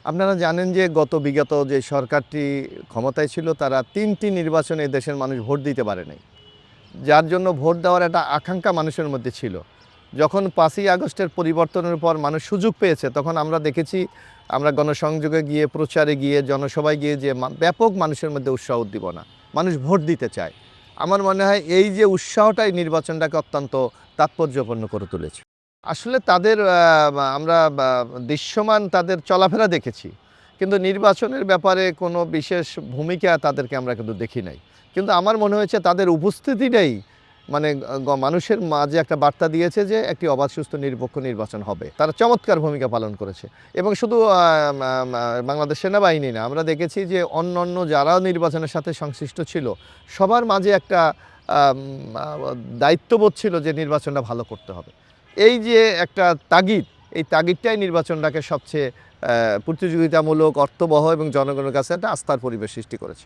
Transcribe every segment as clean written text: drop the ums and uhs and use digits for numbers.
আপনারা জানেন যে বিগত যে সরকারটি ক্ষমতায় ছিল তারা ৩টি নির্বাচনে দেশের মানুষ ভোট দিতে পারে নাই। যার জন্য ভোট দেওয়ার একটা আকাঙ্ক্ষা মানুষের মধ্যে ছিল। যখন ৫ই আগস্টের পরিবর্তনের পর মানুষ সুযোগ পেয়েছে তখন আমরা দেখেছি আমরা গণসংযোগে গিয়ে, প্রচারে গিয়ে, জনসভায় গিয়ে যে ব্যাপক মানুষের মধ্যে উৎসাহ উদ্দীপনা। মানুষ ভোট দিতে চায়। আমার মনে হয় এই যে উৎসাহটাই নির্বাচনটাকে অত্যন্ত তাৎপর্যপূর্ণ করে তুলেছে। আসলে তাদের আমরা দৃশ্যমান তাদের চলাফেরা দেখেছি। কিন্তু নির্বাচনের ব্যাপারে কোনো বিশেষ ভূমিকা তাদেরকে আমরা কিন্তু দেখি নাই। কিন্তু আমার মনে হয়েছে তাদের উপস্থিতিটাই মানে মানুষের মাঝে একটা বার্তা দিয়েছে যে একটি অবাধ, সুস্থ, নিরপেক্ষ নির্বাচন হবে। তারা চমৎকার ভূমিকা পালন করেছে এবং শুধু বাংলাদেশ সেনাবাহিনী না, আমরা দেখেছি যে অন্যান্য যারা নির্বাচনের সাথে সংশ্লিষ্ট ছিল সবার মাঝে একটা আম আ দায়িত্ববোধ ছিল যে নির্বাচনটা ভালো করতে হবে। এই যে একটা তাগিদ, এই তাগিদটাই নির্বাচনটাকে সবচেয়ে প্রতিযোগিতামূলক, অর্থবহ এবং জনগণের কাছে একটা আস্থার পরিবেশ সৃষ্টি করেছে।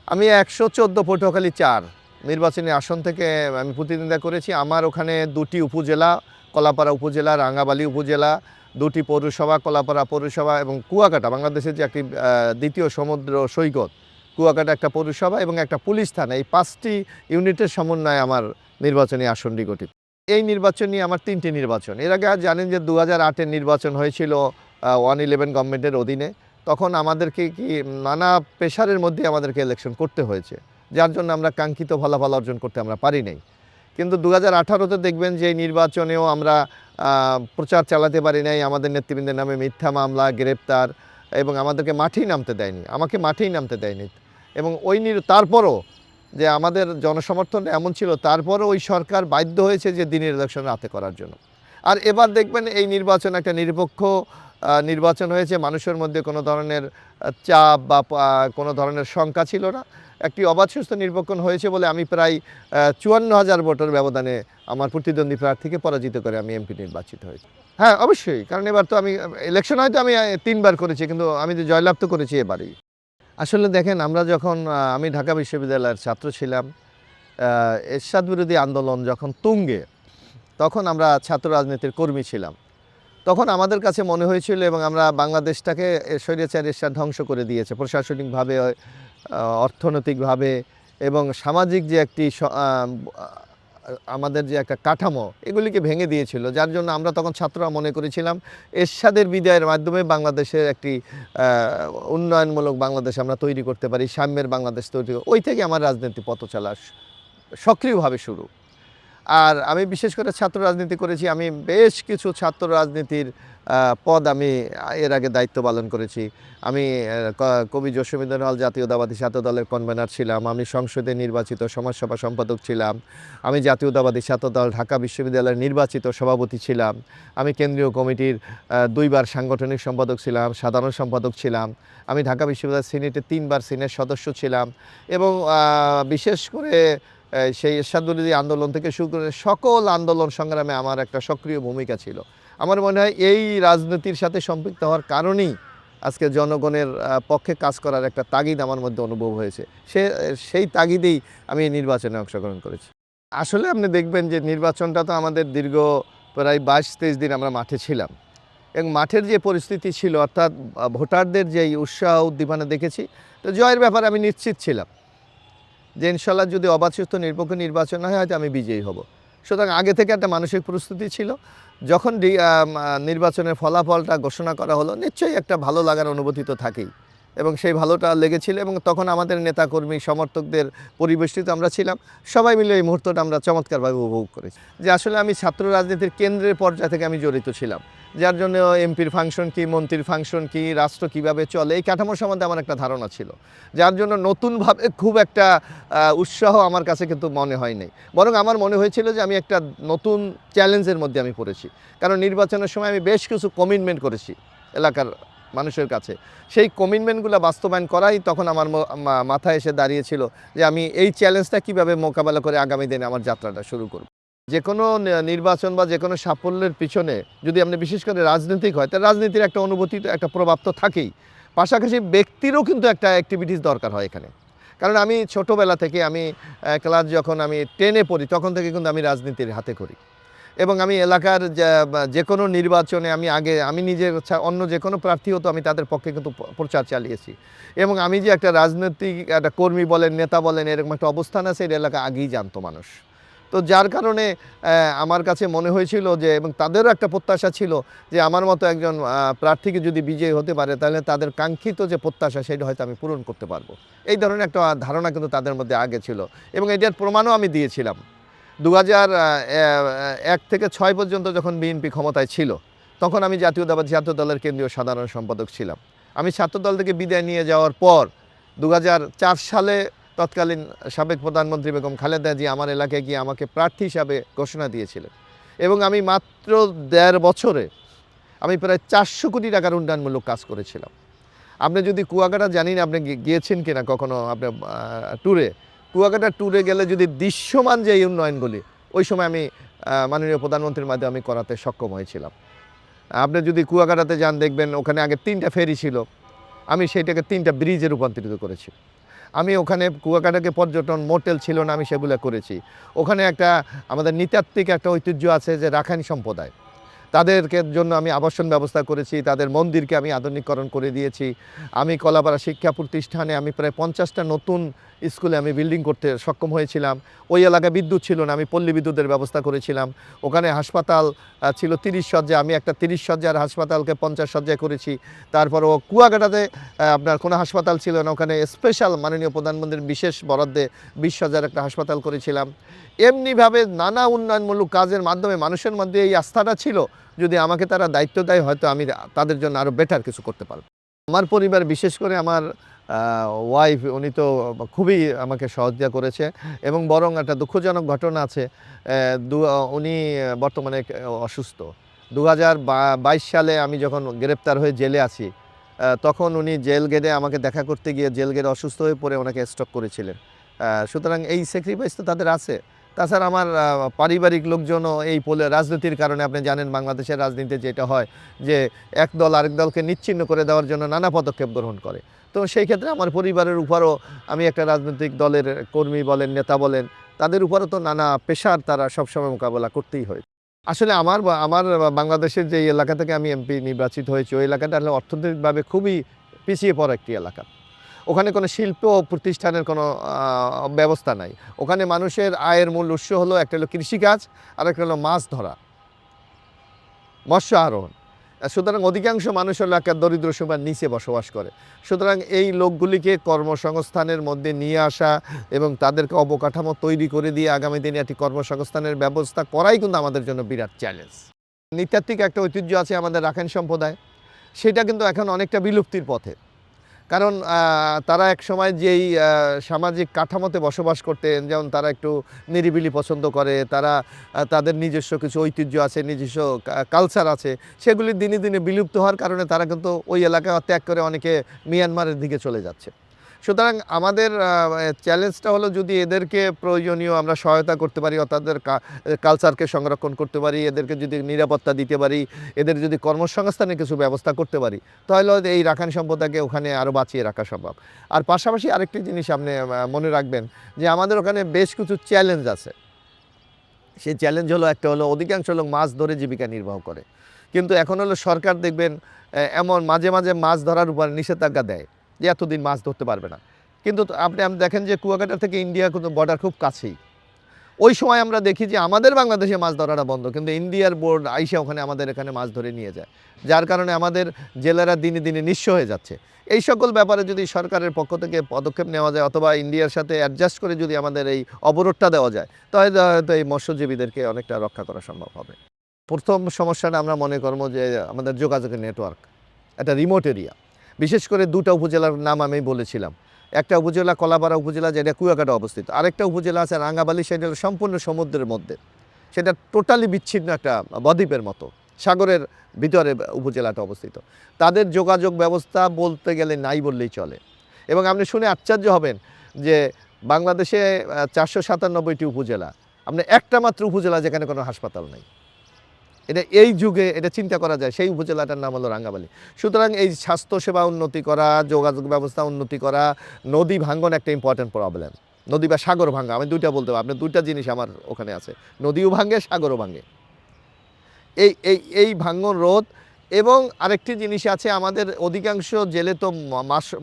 আমি ১১৪ পটুয়াখালী ৪ নির্বাচনী আসন থেকে আমি প্রতিদ্বন্দ্বিতা করেছি। আমার ওখানে ২টি উপজেলা, কলাপাড়া উপজেলা, রাঙ্গাবালী উপজেলা, ২টি পৌরসভা, কলাপাড়া পৌরসভা এবং কুয়াকাটা, বাংলাদেশের যে একটি দ্বিতীয় সমুদ্র সৈকত, কুয়াকাটা একটা পৌরসভা এবং একটা পুলিশ থানা। এই ৫টি ইউনিটের সমন্বয়ে আমার নির্বাচনী আসনটি গঠিত। এই নির্বাচন নিয়ে আমার ৩টি নির্বাচন। এর আগে জানেন যে ২০০৮-এর নির্বাচন হয়েছিল 111 গভর্নমেন্টের অধীনে। তখন আমাদেরকে নানা প্রেশারের মধ্যে আমাদেরকে ইলেকশন করতে হয়েছে। যার জন্য আমরা কাঙ্ক্ষিত ফলাফল অর্জন করতে আমরা পারি নাই। কিন্তু ২০১৮-তে দেখবেন যে এই নির্বাচনেও আমরা প্রচার চালাতে পারি নাই। আমাদের নেতৃবৃন্দের নামে মিথ্যা মামলা, গ্রেপ্তার এবং আমাদেরকে মাঠেই নামতে দেয়নি। আমাকে মাঠেই নামতে দেয়নি। এবং তারপরও যে আমাদের জনসমর্থন এমন ছিল, তারপরও ওই সরকার বাধ্য হয়েছে যে দিনের ইলেকশন রাতে করার জন্য। আর এবার দেখবেন এই নির্বাচন একটা নিরপেক্ষ নির্বাচন হয়েছে। মানুষের মধ্যে কোনো ধরনের চাপ বা কোনো ধরনের শঙ্কা ছিল না। একটি অবাধ, সুস্থ নির্বাচন হয়েছে বলে আমি প্রায় ৫৪,০০০ ভোটের ব্যবধানে আমার প্রতিদ্বন্দ্বী প্রার্থীকে পরাজিত করে আমি এমপি নির্বাচিত হয়েছি। হ্যাঁ, অবশ্যই। কারণ এবার তো আমি ইলেকশন হয়তো আমি ৩ বার করেছি, কিন্তু আমি তো জয়লাভ তো করেছি এবারেই। আসলে দেখেন, আমরা যখন আমি ঢাকা বিশ্ববিদ্যালয়ের ছাত্র ছিলাম, এরশাদ বিরোধী আন্দোলন যখন তুঙ্গে, তখন আমরা ছাত্র রাজনীতির কর্মী ছিলাম। তখন আমাদের কাছে মনে হয়েছিল এবং আমরা বাংলাদেশটাকে স্বৈরাচার এরশাদ ধ্বংস করে দিয়েছে প্রশাসনিকভাবে, অর্থনৈতিকভাবে এবং সামাজিক যে একটি আমাদের যে একটা কাঠামো, এগুলিকে ভেঙে দিয়েছিল। যার জন্য আমরা তখন ছাত্ররা মনে করেছিলাম এরশাদের বিদায়ের মাধ্যমে বাংলাদেশের একটি উন্নয়নমূলক বাংলাদেশ আমরা তৈরি করতে পারি, সাম্যের বাংলাদেশ তৈরি। ওই থেকে আমার রাজনীতি পথ চলা সক্রিয়ভাবে শুরু। আর আমি বিশেষ করে ছাত্র রাজনীতি করেছি। আমি বেশ কিছু ছাত্র রাজনীতির পদ আমি এর আগে দায়িত্ব পালন করেছি। আমি কবি জসীমউদ্দীন হল জাতীয়তাবাদী ছাত্র দলের কনভেনার ছিলাম। আমি সংসদে নির্বাচিত সমাজসেবা সম্পাদক ছিলাম। আমি জাতীয়তাবাদী ছাত্র দল ঢাকা বিশ্ববিদ্যালয়ের নির্বাচিত সভাপতি ছিলাম। আমি কেন্দ্রীয় কমিটির ২ বার সাংগঠনিক সম্পাদক ছিলাম, সাধারণ সম্পাদক ছিলাম। আমি ঢাকা বিশ্ববিদ্যালয় সিনেটে ৩ বার সিনেট সদস্য ছিলাম এবং বিশেষ করে সেই এরশাদ বিরোধী আন্দোলন থেকে শুরু করে সকল আন্দোলন সংগ্রামে আমার একটা সক্রিয় ভূমিকা ছিল। আমার মনে হয় এই রাজনীতির সাথে সম্পৃক্ত হওয়ার কারণেই আজকে জনগণের পক্ষে কাজ করার একটা তাগিদ আমার মধ্যে অনুভব হয়েছে। সেই তাগিদেই আমি এই নির্বাচনে অংশগ্রহণ করেছি। আসলে আপনি দেখবেন যে নির্বাচনটা তো আমাদের দীর্ঘ প্রায় ২২-২৩ দিন আমরা মাঠে ছিলাম এবং মাঠের যে পরিস্থিতি ছিল, অর্থাৎ ভোটারদের যেই উৎসাহ উদ্দীপনা দেখেছি, তো জয়ের ব্যাপারে আমি নিশ্চিত ছিলাম যে ইনশাল্লাহ যদি অবাধ, সুস্থ, নিরপেক্ষ নির্বাচন হয় হয়তো আমি বিজয়ী হব। সুতরাং আগে থেকে একটা মানসিক প্রস্তুতি ছিল। যখন নির্বাচনের ফলাফলটা ঘোষণা করা হলো, নিশ্চয়ই একটা ভালো লাগার অনুভূতি তো থাকেই এবং সেই ভালোটা লেগেছিল এবং তখন আমাদের নেতাকর্মী, সমর্থকদের পরিবেষ্টিত আমরা ছিলাম। সবাই মিলে এই মুহূর্তটা আমরা চমৎকারভাবে উপভোগ করেছি। যে আসলে আমি ছাত্র রাজনীতির কেন্দ্রের পর্যায় থেকে আমি জড়িত ছিলাম। যার জন্য এমপির ফাংশন কী, মন্ত্রীর ফাংশন কী, রাষ্ট্র কীভাবে চলে, এই কাঠামো সম্বন্ধে আমার একটা ধারণা ছিল। যার জন্য নতুনভাবে খুব একটা উৎসাহ আমার কাছে কিন্তু মনে হয় নাই। বরং আমার মনে হয়েছিল যে আমি একটা নতুন চ্যালেঞ্জের মধ্যে আমি পড়েছি। কারণ নির্বাচনের সময় আমি বেশ কিছু কমিটমেন্ট করেছি এলাকার মানুষের কাছে। সেই কমিটমেন্টগুলো বাস্তবায়ন করাই তখন আমার মাথায় এসে দাঁড়িয়েছিল যে আমি এই চ্যালেঞ্জটা কীভাবে মোকাবেলা করে আগামী দিনে আমার যাত্রাটা শুরু করব। যে কোনো নির্বাচন বা যে কোনো সাফল্যের পিছনে যদি আপনি বিশেষ করে রাজনৈতিক হয়, তাহলে রাজনীতির একটা অনুভূতি, একটা প্রভাব তো থাকেই। পাশাপাশি ব্যক্তিরও কিন্তু একটা অ্যাক্টিভিটিস দরকার হয় এখানে। কারণ আমি ছোটোবেলা থেকে আমি ক্লাস যখন আমি 10-এ পড়ি তখন থেকে কিন্তু আমি রাজনীতির হাতে করি এবং আমি এলাকার যে কোনো নির্বাচনে আমি নিজের অন্য যে কোনো প্রার্থী হতো আমি তাদের পক্ষে কিন্তু প্রচার চালিয়েছি। এবং আমি যে একটা রাজনৈতিক একটা কর্মী বলেন, নেতা বলেন, এরকম একটা অবস্থান আছে, এটা এলাকা আগেই জানতো মানুষ। তো যার কারণে আমার কাছে মনে হয়েছিল যে, এবং তাদেরও একটা প্রত্যাশা ছিল যে আমার মতো একজন প্রার্থীকে যদি বিজয়ী হতে পারে তাহলে তাদের কাঙ্ক্ষিত যে প্রত্যাশা সেটা হয়তো আমি পূরণ করতে পারবো। এই ধরনের একটা ধারণা কিন্তু তাদের মধ্যে আগে ছিল এবং এটার প্রমাণও আমি দিয়েছিলাম। 2001 থেকে 6 পর্যন্ত যখন বিএনপি ক্ষমতায় ছিল তখন আমি জাতীয়তাবাদী ছাত্র দলের কেন্দ্রীয় সাধারণ সম্পাদক ছিলাম। আমি ছাত্রদল থেকে বিদায় নিয়ে যাওয়ার পর 2004 সালে তৎকালীন সাবেক প্রধানমন্ত্রী বেগম খালেদা জিয়া আমার এলাকায় গিয়ে আমাকে প্রার্থী হিসাবে ঘোষণা দিয়েছিলেন এবং আমি মাত্র 1.5 বছরে আমি প্রায় 400 কোটি টাকার উন্নয়নমূলক কাজ করেছিলাম। আপনি যদি কুয়াকাটা, জানি না আপনি গিয়েছেন কিনা কখনো আপনি ট্যুরে, কুয়াকাটা ট্যুরে গেলে যদি দৃশ্যমান যে উন্নয়নগুলি ওই সময় আমি মাননীয় প্রধানমন্ত্রীর মাধ্যমে আমি করাতে সক্ষম হয়েছিলাম। আপনি যদি কুয়াকাটাতে যান দেখবেন ওখানে আগে 3টা ফেরি ছিল, আমি সেইটাকে 3টা ব্রিজে রূপান্তরিত করেছি। আমি ওখানে কুয়াকাটাকে পর্যটন মোটেল ছিল না, আমি সেগুলো করেছি। ওখানে একটা আমাদের নৃতাত্ত্বিক একটা ঐতিহ্য আছে যে রাখাইন সম্প্রদায়, তাদেরকে জন্য আমি আবাসন ব্যবস্থা করেছি, তাদের মন্দিরকে আমি আধুনিকরণ করে দিয়েছি। আমি কলাপাড়া শিক্ষা প্রতিষ্ঠানে আমি প্রায় 50টা নতুন স্কুলে আমি বিল্ডিং করতে সক্ষম হয়েছিলাম। ওই এলাকায় বিদ্যুৎ ছিল না, আমি পল্লী বিদ্যুতের ব্যবস্থা করেছিলাম। ওখানে হাসপাতাল ছিল 30 শয্যা, আমি একটা 30 শয্যার হাসপাতালকে 50 শয্যায় করেছি। তারপরও কুয়াকাটাতে আপনার কোনো হাসপাতাল ছিল না, ওখানে স্পেশাল মাননীয় প্রধানমন্ত্রীর বিশেষ বরাদ্দে 20 শয্যার একটা হাসপাতাল করেছিলাম। এমনিভাবে নানা উন্নয়নমূলক কাজের মাধ্যমে মানুষের মধ্যে এই আস্থাটা ছিল, যদি আমাকে তারা দায়িত্ব দেয় হয়তো আমি তাদের জন্য আরও বেটার কিছু করতে পারব। আমার পরিবার, বিশেষ করে আমার ওয়াইফ, উনি তো খুবই আমাকে সহযোগিতা করেছে এবং বরং একটা দুঃখজনক ঘটনা আছে। উনি বর্তমানে অসুস্থ। 2022 সালে আমি যখন গ্রেপ্তার হয়ে জেলে আছি তখন উনি জেল গেটে আমাকে দেখা করতে গিয়ে জেল গেটে অসুস্থ হয়ে পড়ে ওনাকে স্ট্রোক করেছিলেন। সুতরাং এই স্যাক্রিফাইস তো তাদের আছে। তাছাড়া আমার পারিবারিক লোকজনও এই রাজনীতির কারণে, আপনি জানেন বাংলাদেশের রাজনীতিতে যেটা হয় যে এক দল আরেক দলকে নিচ্ছিন্ন করে দেওয়ার জন্য নানা পদক্ষেপ গ্রহণ করে। তো সেই ক্ষেত্রে আমার পরিবারের উপরও, আমি একটা রাজনৈতিক দলের কর্মী বলেন, নেতা বলেন, তাদের উপরও তো নানা পেশার তারা সবসময় মোকাবেলা করতেই হয়। আসলে আমার বাংলাদেশের যে এলাকা থেকে আমি এমপি নির্বাচিত হয়েছি ওই এলাকাটা হলো অর্থনৈতিকভাবে খুবই পিছিয়ে পড়া একটি এলাকা। ওখানে কোনো শিল্প প্রতিষ্ঠানের কোনো ব্যবস্থা নাই। ওখানে মানুষের আয়ের মূল উৎস হলো, একটা হলো কৃষিকাজ আর একটা হলো মাছ ধরা, মৎস্য আরোহণ। সুতরাং অধিকাংশ মানুষ হলো একটা দরিদ্র সীমার নিচে বসবাস করে। সুতরাং এই লোকগুলিকে কর্মসংস্থানের মধ্যে নিয়ে আসা এবং তাদেরকে অবকাঠামো তৈরি করে দিয়ে আগামী দিনে একটি কর্মসংস্থানের ব্যবস্থা করাই কিন্তু আমাদের জন্য বিরাট চ্যালেঞ্জ। নৃতাত্ত্বিক একটা ঐতিহ্য আছে আমাদের রাখাইন সম্প্রদায়, সেটা কিন্তু এখন অনেকটা বিলুপ্তির পথে। কারণ তারা একসময় যেই সামাজিক কাঠামোতে বসবাস করতেন, যেমন তারা একটু নিরিবিলি পছন্দ করে, তারা তাদের নিজস্ব কিছু ঐতিহ্য আছে, নিজস্ব কালচার আছে, সেগুলি দিনে দিনে বিলুপ্ত হওয়ার কারণে তারা কিন্তু ওই এলাকা ত্যাগ করে অনেকে মিয়ানমারের দিকে চলে যাচ্ছে। সুতরাং আমাদের চ্যালেঞ্জটা হলো, যদি এদেরকে প্রয়োজনীয় আমরা সহায়তা করতে পারি, অর্থাৎ তাদের কালচারকে সংরক্ষণ করতে পারি, এদেরকে যদি নিরাপত্তা দিতে পারি, এদের যদি কর্মসংস্থানের কিছু ব্যবস্থা করতে পারি, তাহলে এই রাখাইন সম্প্রদায়কে ওখানে আরও বাঁচিয়ে রাখা সম্ভব। আর পাশাপাশি আরেকটি জিনিস আপনি মনে রাখবেন যে আমাদের ওখানে বেশ কিছু চ্যালেঞ্জ আছে। সেই চ্যালেঞ্জ হলো, একটা হলো অধিকাংশ লোক মাছ ধরে জীবিকা নির্বাহ করে, কিন্তু এখন হলো সরকার দেখবেন এমন মাঝে মাঝে মাছ ধরার উপর নিষেধাজ্ঞা দেয় যে এতদিন মাছ ধরতে পারবে না। কিন্তু আপনি দেখেন যে কুয়াকাটা থেকে ইন্ডিয়া কিন্তু বর্ডার খুব কাছেই। ওই সময় আমরা দেখি যে আমাদের বাংলাদেশে মাছ ধরাটা বন্ধ, কিন্তু ইন্ডিয়ার বোর্ড আইসা ওখানে আমাদের এখানে মাছ ধরে নিয়ে যায়, যার কারণে আমাদের জেলেরা দিনে দিনে নিঃস্ব হয়ে যাচ্ছে। এই সকল ব্যাপারে যদি সরকারের পক্ষ থেকে পদক্ষেপ নেওয়া যায় অথবা ইন্ডিয়ার সাথে অ্যাডজাস্ট করে যদি আমাদের এই অবরোধটা দেওয়া যায়, তাহলে হয়তো এই মৎস্যজীবীদেরকে অনেকটা রক্ষা করা সম্ভব হবে। প্রথম সমস্যাটা আমরা মনে করবো যে আমাদের যোগাযোগের নেটওয়ার্ক, একটা রিমোট এরিয়া। বিশেষ করে 2টা উপজেলার নাম আমি বলেছিলাম। একটা উপজেলা কলাপাড়া উপজেলা, যেটা কুয়াকাটা অবস্থিত। আরেকটা উপজেলা আছে রাঙ্গাবালি, সেটা সম্পূর্ণ সমুদ্রের মধ্যে, সেটা টোটালি বিচ্ছিন্ন একটা বদ্বীপের মতো, সাগরের ভিতরে উপজেলাটা অবস্থিত। তাদের যোগাযোগ ব্যবস্থা বলতে গেলে নাই বললেই চলে। এবং আপনি শুনে আশ্চর্য হবেন যে বাংলাদেশে 497টি উপজেলা, আপনি একটা মাত্র উপজেলা যেখানে কোনো হাসপাতাল নেই। এটা এই যুগে এটা চিন্তা করা যায়, সেই উপজেলাটার নাম হলো রাঙ্গাবালি। সুতরাং এই স্বাস্থ্যসেবা উন্নতি করা, যোগাযোগ ব্যবস্থা উন্নতি করা, নদী ভাঙ্গন একটা ইম্পর্টেন্ট প্রবলেম। নদী বা সাগর ভাঙ্গা, আমি 2টা বলতে পারবো, আপনার 2টা জিনিস আমার ওখানে আছে, নদীও ভাঙ্গে, সাগরও ভাঙ্গে। এই ভাঙন রোধ। এবং আরেকটি জিনিস আছে, আমাদের অধিকাংশ জেলে তো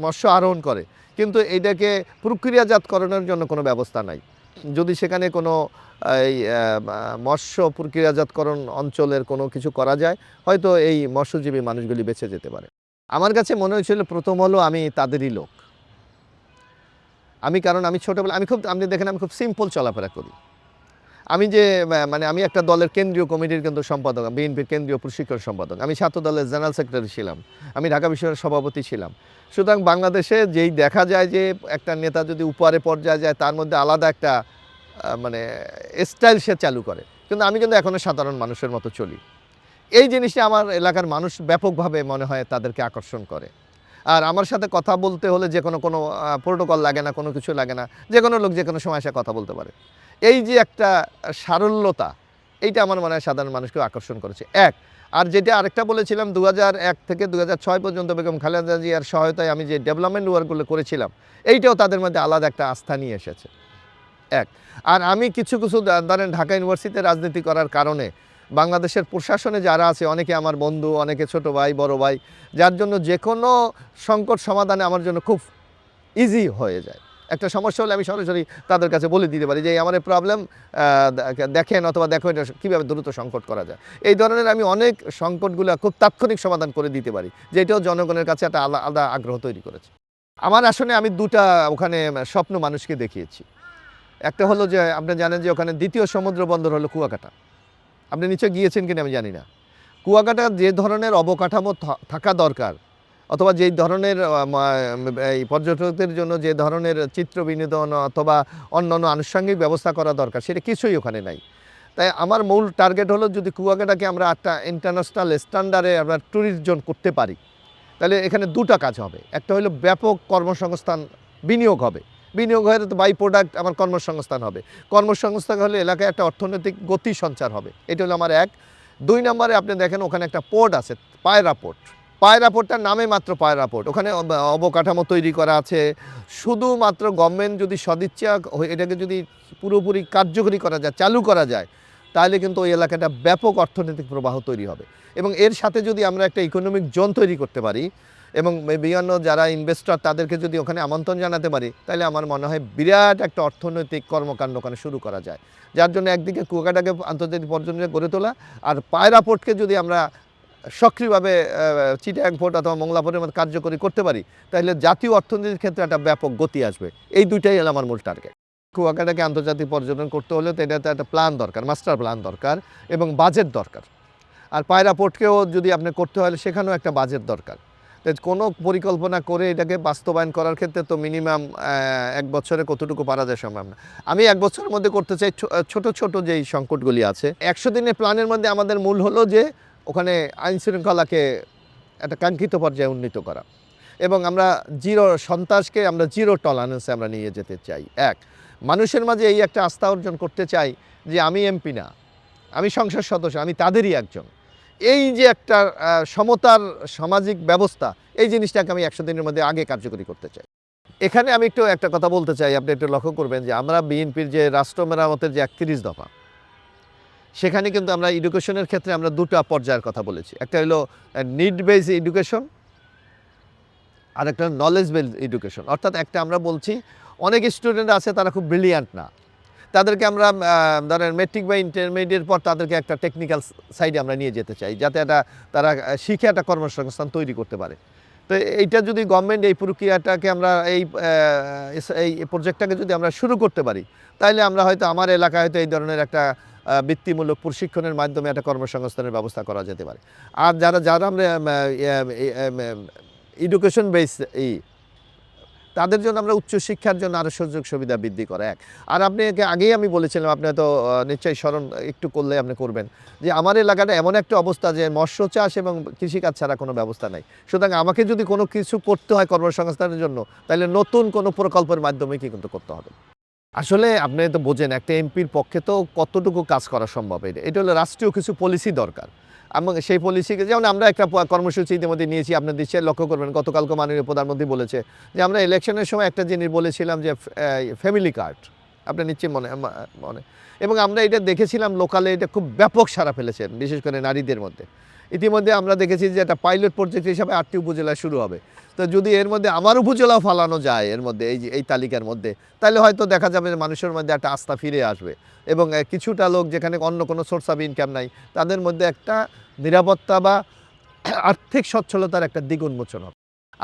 মৎস্য আরোহণ করে, কিন্তু এটাকে প্রক্রিয়াজাতকরণের জন্য কোনো ব্যবস্থা নাই। যদি সেখানে কোনো এই মৎস্য প্রক্রিয়াজাতকরণ অঞ্চলের কোনো কিছু করা যায়, হয়তো এই মৎস্যজীবী মানুষগুলি বেঁচে যেতে পারে। আমার কাছে মনে হয়েছিল প্রথম হলো আমি তাদেরই লোক। কারণ আমি ছোটোবেলা আপনি দেখেন আমি খুব সিম্পল চলাফেরা করি। আমি একটা দলের কেন্দ্রীয় কমিটির কিন্তু সম্পাদক, বিএনপির কেন্দ্রীয় প্রশিক্ষণ সম্পাদক, আমি ছাত্র দলের জেনারেল সেক্রেটারি ছিলাম, আমি ঢাকা বিশ্ববিদ্যালয়ের সভাপতি ছিলাম। সুতরাং বাংলাদেশে যেই দেখা যায় যে একটা নেতা যদি উপরে পর্যায়ে যায়, তার মধ্যে আলাদা একটা স্টাইল সে চালু করে, কিন্তু আমি কিন্তু এখনও সাধারণ মানুষের মতো চলি। এই জিনিসটা আমার এলাকার মানুষ ব্যাপকভাবে মনে হয় তাদেরকে আকর্ষণ করে। আর আমার সাথে কথা বলতে হলে যে কোনো প্রোটোকল লাগে না, কোনো কিছু লাগে না, যে কোনো লোক যে কোনো সময় এসে কথা বলতে পারে। এই যে একটা সারল্যতা, এইটা আমার মনে হয় সাধারণ মানুষকে আকর্ষণ করেছে। আর যেটা আরেকটা বলেছিলাম, 2001 থেকে 2006 পর্যন্ত বেগম খালেদা জিয়ার সহায়তায় আমি যে ডেভেলপমেন্ট ওয়ার্কগুলো করেছিলাম, এইটাও তাদের মধ্যে আলাদা একটা আস্থা নিয়ে এসেছে। আর আমি কিছু ধরেন ঢাকা ইউনিভার্সিটিতে রাজনীতি করার কারণে বাংলাদেশের প্রশাসনে যারা আছে, অনেকে আমার বন্ধু, অনেকে ছোট ভাই, বড় ভাই, যার জন্য যে কোনো সংকট সমাধানে আমার জন্য খুব ইজি হয়ে যায়। একটা সমস্যা হলে আমি সরাসরি তাদের কাছে বলে দিতে পারি যে আমার এই প্রবলেম দেখেন, অথবা দেখো এটা কীভাবে দ্রুত সংকট করা যায়। এই ধরনের আমি অনেক সংকটগুলো খুব তাৎক্ষণিক সমাধান করে দিতে পারি, যেটাও জনগণের কাছে একটা আলাদা আগ্রহ তৈরি করেছে। আমার আসলে আমি দুটা ওখানে স্বপ্ন মানুষকে দেখিয়েছি। একটা হলো যে আপনি জানেন যে ওখানে দ্বিতীয় সমুদ্র বন্দর হলো কুয়াকাটা। আপনি নিচে গিয়েছেন কিনা আমি জানি না। কুয়াকাটা যে ধরনের অবকাঠামো থাকা দরকার, অথবা যেই ধরনের এই পর্যটকদের জন্য যে ধরনের চিত্র বিনোদন অথবা অন্যান্য আনুষঙ্গিক ব্যবস্থা করা দরকার, সেটা কিছুই ওখানে নাই। তাই আমার মূল টার্গেট হলো যদি কুয়াকাটাকে আমরা একটা ইন্টারন্যাশনাল স্ট্যান্ডার্ডে আমরা ট্যুরিস্ট জোন করতে পারি, তাহলে এখানে দুটা কাজ হবে। একটা হলো ব্যাপক কর্মসংস্থান বিনিয়োগ হবে, বিনিয়োগ হয়ে তো বাই প্রোডাক্ট আমার কর্মসংস্থান হবে, কর্মসংস্থান হলে এলাকায় একটা অর্থনৈতিক গতি সঞ্চার হবে। এটা হলো আমার এক। 2 নম্বরে আপনি দেখেন ওখানে একটা পোর্ট আছে, পায়রা পোর্ট। পায়রা পোর্টটার নামে মাত্র পায়রা পোর্ট, ওখানে অবকাঠামো তৈরি করা আছে। শুধুমাত্র গভর্নমেন্ট যদি সদিচ্ছা এটাকে যদি পুরোপুরি কার্যকরী করা যায়, চালু করা যায়, তাহলে কিন্তু ওই এলাকাটা ব্যাপক অর্থনৈতিক প্রবাহ তৈরি হবে। এবং এর সাথে যদি আমরা একটা ইকোনমিক জোন তৈরি করতে পারি এবং বিভিন্ন যারা ইনভেস্টর তাদেরকে যদি ওখানে আমন্ত্রণ জানাতে পারি, তাহলে আমার মনে হয় বিরাট একটা অর্থনৈতিক কর্মকাণ্ড ওখানে শুরু করা যায়। যার জন্য একদিকে কুয়াকাটাকে আন্তর্জাতিক পর্যটনে গড়ে তোলা, আর পায়রা পোর্টকে যদি আমরা সক্রিয়ভাবে চিটাগাং পোর্ট অথবা মোংলা পোর্টের মধ্যে কার্যকরী করতে পারি, তাহলে জাতীয় অর্থনীতির ক্ষেত্রে একটা ব্যাপক গতি আসবে। এই দুইটাই হলো আমার মূল টার্গেট। কুয়াকাটাকে আন্তর্জাতিক পর্যটন করতে হলে তো এটাতে একটা প্ল্যান দরকার, মাস্টার প্ল্যান দরকার এবং বাজেট দরকার। আর পায়রা পোর্টকেও যদি আপনি করতে হয়, সেখানেও একটা বাজেট দরকার। কোনো পরিকল্পনা করে এটাকে বাস্তবায়ন করার ক্ষেত্রে তো মিনিমাম 1 বছরে কতটুকু পারা যায় সম্ভব না। আমি 1 বছরের মধ্যে করতে চাই ছোট ছোট যেই সংকটগুলি আছে। 100 দিনের প্ল্যানের মধ্যে আমাদের মূল হলো যে ওখানে আইন শৃঙ্খলাকে একটা কাঙ্ক্ষিত পর্যায়ে উন্নীত করা, এবং আমরা সন্ত্রাসকে আমরা জিরো টলারেন্সে আমরা নিয়ে যেতে চাই। মানুষের মাঝে এই একটা আস্থা অর্জন করতে চাই যে আমি এমপি না, আমি সংসদ সদস্য, আমি তাদেরই একজন। এই যে একটা সমতার সামাজিক ব্যবস্থা, এই জিনিসটাকে আমি 100 দিনের মধ্যে আগে কার্যকরী করতে চাই। এখানে আমি একটু একটা কথা বলতে চাই, আপনি একটু লক্ষ্য করবেন যে আমরা বিএনপির যে রাষ্ট্র মেরামতের যে 31 দফা, সেখানে কিন্তু আমরা এডুকেশনের ক্ষেত্রে আমরা দুটো পর্যায়ের কথা বলেছি। একটা হলো নিড বেস এডুকেশন, আর একটা নলেজ বেস এডুকেশন। অর্থাৎ একটা আমরা বলছি অনেক স্টুডেন্ট আছে তারা খুব ব্রিলিয়ান্ট না, তাদেরকে আমরা ধরেন মেট্রিক বা ইন্টারমিডিয়েট পর তাদেরকে একটা টেকনিক্যাল সাইডে আমরা নিয়ে যেতে চাই, যাতে তারা শিখে একটা কর্মসংস্থান তৈরি করতে পারে। তো এইটা যদি গভর্নমেন্ট এই প্রক্রিয়াটাকে আমরা এই প্রজেক্টটাকে যদি আমরা শুরু করতে পারি, তাহলে আমরা হয়তো আমার এলাকায় হয়তো এই ধরনের একটা বৃত্তিমূলক প্রশিক্ষণের মাধ্যমে একটা কর্মসংস্থানের ব্যবস্থা করা যেতে পারে। আর যারা আমরা এডুকেশন বেস তাদের জন্য আমরা উচ্চশিক্ষার জন্য আরও সুযোগ সুবিধা বৃদ্ধি করা। আর আপনি আগেই আমি বলেছিলাম, আপনি হয়তো নিশ্চয়ই স্মরণ একটু করলে আপনি করবেন, যে আমার এলাকাটা এমন একটা অবস্থা যে মৎস্য চাষ এবং কৃষিকাজ ছাড়া কোনো ব্যবস্থা নাই। সুতরাং আমাকে যদি কোনো কিছু করতে হয় কর্মসংস্থানের জন্য, তাহলে নতুন কোনো প্রকল্পের মাধ্যমে কিন্তু করতে হবে। আসলে আপনি তো বোঝেন একটা এমপির পক্ষে তো কতটুকু কাজ করা সম্ভব, এটা হলো রাষ্ট্রীয় কিছু পলিসি দরকার। এবং সেই পলিসিকে যেমন আমরা একটা কর্মসূচি ইতিমধ্যে নিয়েছি, আপনার দেশে লক্ষ্য করবেন গতকালকে মাননীয় প্রধানমন্ত্রী বলেছে যে আমরা ইলেকশনের সময় একটা জিনিস বলেছিলাম যে ফ্যামিলি কার্ড, আপনার নিশ্চয়ই মনে এবং আমরা এটা দেখেছিলাম লোকালে, এটা খুব ব্যাপক সাড়া ফেলেছেন বিশেষ করে নারীদের মধ্যে। ইতিমধ্যে আমরা দেখেছি যে একটা পাইলট প্রজেক্ট হিসাবে 8টি উপজেলায় শুরু হবে। তো যদি এর মধ্যে আমার উপজেলাও ফালানো যায় এর মধ্যে, এই তালিকার মধ্যে, তাহলে হয়তো দেখা যাবে যে মানুষের মধ্যে একটা আস্থা ফিরে আসবে এবং কিছুটা লোক যেখানে অন্য কোনো সোর্স অফ ইনকাম নাই তাদের মধ্যে একটা নিরাপত্তা বা আর্থিক সচ্ছলতার একটা দিক উন্মোচন হবে।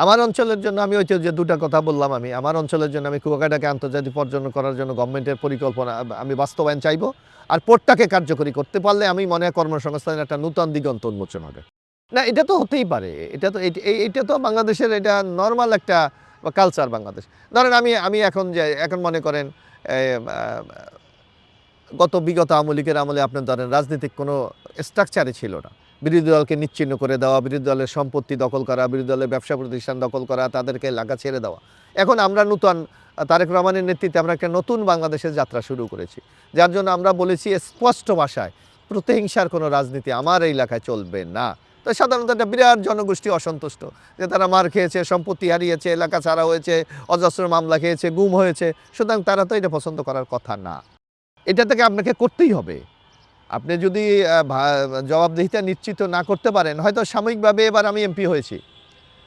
আমার অঞ্চলের জন্য আমি ওই যে দুটা কথা বললাম, আমার অঞ্চলের জন্য আমি কুয়াকাটাকে আন্তর্জাতিক পর্যটন করার জন্য গভর্নমেন্টের পরিকল্পনা আমি বাস্তবায়ন চাইবো। আর পোর্টটাকে কার্যকরী করতে পারলে আমি মনে হয় কর্মসংস্থানের একটা নূতন দিগন্ত উন্মোচন হবে। না, এটা তো হতেই পারে, এটা তো বাংলাদেশের এটা নর্মাল একটা কালচার বাংলাদেশ। ধরেন আমি এখন মনে করেন বিগত আওয়ামী লীগের আমলে আপনার ধরেন রাজনৈতিক কোনো স্ট্রাকচারই ছিল না। বিরোধী দলকে নিশ্চিহ্ন করে দেওয়া, বিরোধী দলের সম্পত্তি দখল করা, বিরোধী দলের ব্যবসা প্রতিষ্ঠান দখল করা, তাদেরকে এলাকা ছেড়ে দেওয়া। এখন আমরা নূতন তারেক রহমানের নেতৃত্বে আমরা একটা নতুন বাংলাদেশের যাত্রা শুরু করেছি, যার জন্য আমরা বলেছি স্পষ্ট ভাষায় প্রতিহিংসার কোনো রাজনীতি আমার এই এলাকায় চলবে না। তো সাধারণত একটা বিরাট জনগোষ্ঠী অসন্তুষ্ট যে তারা মার খেয়েছে, সম্পত্তি হারিয়েছে, এলাকা ছাড়া হয়েছে, অজস্র মামলা খেয়েছে, গুম হয়েছে। সুতরাং তারা তো এটা পছন্দ করার কথা না। এটা থেকে আপনাকে করতেই হবে। আপনি যদি জবাবদিহিতা নিশ্চিত না করতে পারেন, হয়তো সাময়িকভাবে এবার আমি এমপি হয়েছি,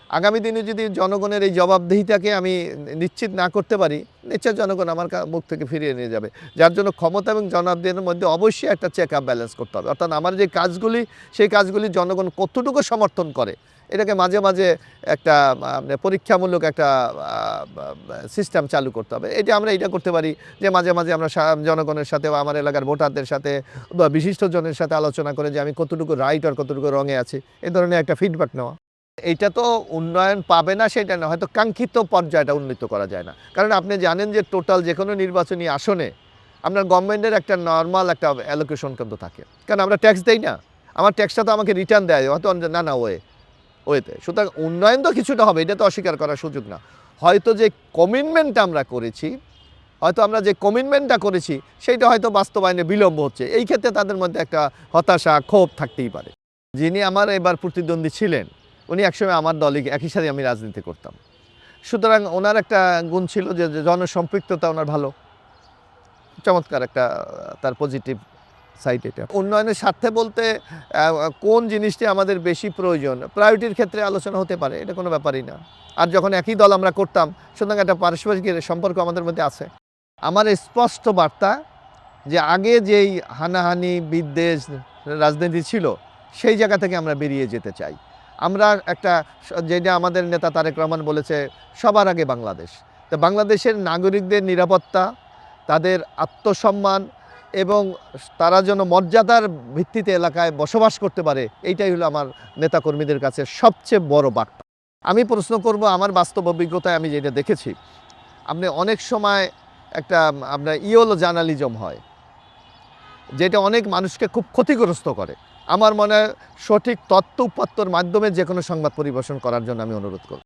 আগামী দিনে যদি জনগণের এই জবাবদিহিতাকে আমি নিশ্চিত না করতে পারি, নিশ্চয় জনগণ আমার মুখ থেকে ফিরিয়ে নিয়ে যাবে। যার জন্য ক্ষমতা এবং জবাবদিহিতার মধ্যে অবশ্যই একটা চেক আপ ব্যালেন্স করতে হবে। অর্থাৎ আমার যে কাজগুলি, সেই কাজগুলি জনগণ কতটুকু সমর্থন করে, এটাকে মাঝে মাঝে একটা পরীক্ষামূলক একটা সিস্টেম চালু করতে হবে। এটা করতে পারি যে মাঝে মাঝে আমরা জনগণের সাথে বা আমার এলাকার ভোটারদের সাথে বা বিশিষ্টজনের সাথে আলোচনা করে যে আমি কতটুকু রাইট আর কতটুকু রঙে আছি, এই ধরনের একটা ফিডব্যাক নেওয়া। এইটা তো উন্নয়ন পাবে না সেটা না, হয়তো কাঙ্ক্ষিত পর্যায়টা উন্নীত করা যায় না। কারণ আপনি জানেন যে টোটাল যে কোনো নির্বাচনী আসনে আপনার গভর্নমেন্টের একটা নর্মাল একটা অ্যালোকেশন কিন্তু থাকে, কারণ আমরা ট্যাক্স দেই না। আমার ট্যাক্সটা তো আমাকে রিটার্ন দেয়, হয়তো না ওয়েতে। সুতরাং উন্নয়ন তো কিছুটা হবে, এটা তো অস্বীকার করার সুযোগ না। হয়তো যে কমিটমেন্টটা আমরা করেছি সেইটা হয়তো বাস্তবায়নে বিলম্ব হচ্ছে, এই ক্ষেত্রে তাদের মধ্যে একটা হতাশা, ক্ষোভ থাকতেই পারে। যিনি আমার এবার প্রতিদ্বন্দ্বী ছিলেন, উনি একসময় আমার দলে একই সাথে আমি রাজনীতি করতাম। সুতরাং ওনার একটা গুণ ছিল যে জনসম্পৃক্ততা ওনার ভালো, চমৎকার একটা তার পজিটিভ সাইড। এটা উন্নয়নের স্বার্থে বলতে কোন জিনিসটি আমাদের বেশি প্রয়োজন, প্রায়োরিটির ক্ষেত্রে আলোচনা হতে পারে, এটা কোনো ব্যাপারই না। আর যখন একই দল আমরা করতাম, সুতরাং একটা পারস্পরিক সম্পর্ক আমাদের মধ্যে আছে। আমার স্পষ্ট বার্তা যে আগে যেই হানাহানি বিদ্বেষ রাজনীতি ছিল, সেই জায়গা থেকে আমরা বেরিয়ে যেতে চাই। আমরা যেটা আমাদের নেতা তারেক রহমান বলেছে, সবার আগে বাংলাদেশ। তো বাংলাদেশের নাগরিকদের নিরাপত্তা, তাদের আত্মসম্মান এবং তারা যেন মর্যাদার ভিত্তিতে এলাকায় বসবাস করতে পারে, এইটাই হলো আমার নেতাকর্মীদের কাছে সবচেয়ে বড় বার্তা। আমি প্রশ্ন করব, আমার বাস্তব অভিজ্ঞতায় আমি যেটা দেখেছি, আপনি অনেক সময় একটা আপনার ইয়োলো জার্নালিজম হয়, যেটা অনেক মানুষকে খুব ক্ষতিগ্রস্ত করে। আমার মনে হয় সঠিক তথ্য উপাত্তর মাধ্যমে যে কোনো সংবাদ পরিবেশন করার জন্য আমি অনুরোধ করব।